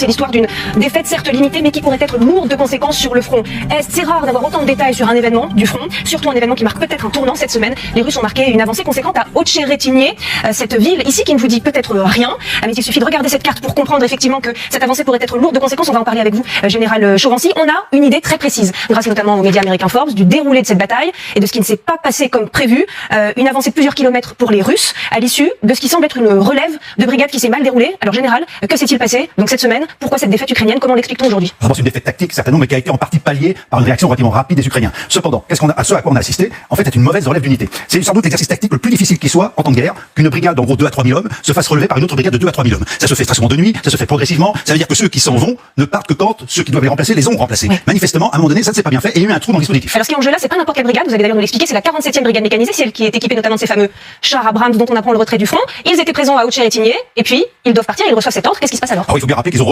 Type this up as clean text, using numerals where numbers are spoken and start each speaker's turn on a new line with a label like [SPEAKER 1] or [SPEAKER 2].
[SPEAKER 1] C'est l'histoire d'une défaite certes limitée, mais qui pourrait être lourde de conséquences sur le front est. C'est rare d'avoir autant de détails sur un événement du front, surtout un événement qui marque peut-être un tournant cette semaine. Les Russes ont marqué une avancée conséquente à Otcheretinié, cette ville ici qui ne vous dit peut-être rien, mais il suffit de regarder cette carte pour comprendre effectivement que cette avancée pourrait être lourde de conséquences. On va en parler avec vous, Général Chauvency. On a une idée très précise, grâce notamment aux médias américains Forbes, du déroulé de cette bataille et de ce qui ne s'est pas passé comme prévu. Une avancée de plusieurs kilomètres pour les Russes à l'issue de ce qui semble être une relève de brigade qui s'est mal déroulée. Alors Général, que s'est-il passé donc cette semaine? Pourquoi cette défaite ukrainienne? Comment l'explique-t-on aujourd'hui?
[SPEAKER 2] C'est une défaite tactique certainement, mais qui a été en partie palliée par une réaction relativement rapide des Ukrainiens. Cependant, à quoi on a assisté, en fait, c'est une mauvaise relève d'unité. C'est sans doute l'exercice tactique le plus difficile qui soit en temps de guerre, qu'une brigade d'en gros 2 à 3 000 hommes se fasse relever par une autre brigade de 2 à 3 000 hommes. Ça se fait très souvent de nuit, ça se fait progressivement. Ça veut dire que ceux qui s'en vont ne partent que quand ceux qui doivent les remplacer les ont remplacés. Oui. Manifestement, à un moment donné, ça ne s'est pas bien fait et il y a eu un trou dans le dispositif.
[SPEAKER 1] Alors ce qui est en jeu là, c'est pas n'importe quelle brigade. Vous allez d'ailleurs nous l'expliquer. C'est la 47e brigade mécanisée, celle qui est équipée notamment de ces fameux chars Abrams dont on apprend le retrait du front. Ils étaient présents à Otcheretinié et puis ils doivent partir. Ils reçoivent cet ordre. Qu'est-ce qui se passe alors?
[SPEAKER 2] Il faut bien rappeler qu'ils ont reçu